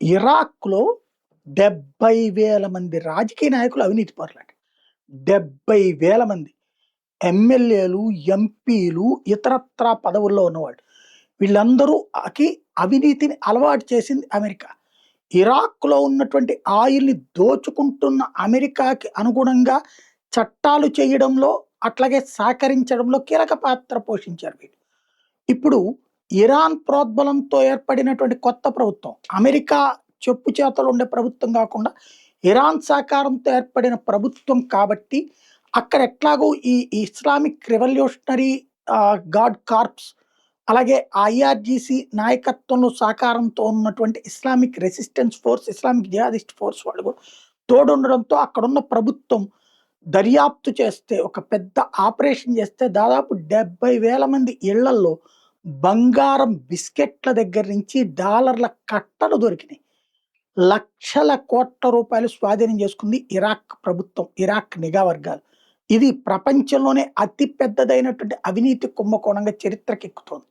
ఇరాక్‌లో 70,000 మంది రాజకీయ నాయకులు అవినీతి పరులంట. 70,000 మంది. ఎమ్మెల్యేలు, ఎంపీలు, ఇతరత్రా పదవుల్లో ఉన్నవాళ్ళు. వీళ్ళందరూ అవినీతిని అలవాటు చేసింది అమెరికా. ఇరాక్‌లో ఉన్నటువంటి ఆయిల్‌ని దోచుకుంటున్న అమెరికాకి అనుగుణంగా చట్టాలు చేయడంలో, అట్లాగే సహకరించడంలో కీలక పాత్ర పోషించారు వీళ్ళు. ఇప్పుడు ఇరాన్ ప్రోద్బలంతో ఏర్పడినటువంటి కొత్త ప్రభుత్వం, అమెరికా చెప్పు చేతలు ఉండే ప్రభుత్వం కాకుండా ఇరాన్ సహకారంతో ఏర్పడిన ప్రభుత్వం కాబట్టి, అక్కడ ఎట్లాగో ఈ ఇస్లామిక్ రివల్యూషనరీ గార్డ్ కార్ప్స్, అలాగే ఐఆర్‌జీసీ నాయకత్వంలో సహకారంతో ఉన్నటువంటి Islamic resistance force, Islamic jihadist force వాళ్ళు కూడా తోడుండడంతో అక్కడున్న ప్రభుత్వం దర్యాప్తు చేస్తే, ఒక పెద్ద ఆపరేషన్ చేస్తే దాదాపు 70,000 మంది ఇళ్లల్లో బంగారం బిస్కెట్ల దగ్గర నుంచి డాలర్ల కట్టలు దొరికినాయి. లక్షల కోట్ల రూపాయలు స్వాధీనం చేసుకుంది ఇరాక్ ప్రభుత్వం, ఇరాక్ నిఘా వర్గాలు. ఇది ప్రపంచంలోనే అతి పెద్దదైనటువంటి అవినీతి కుంభకోణంగా చరిత్రకెక్కుతోంది.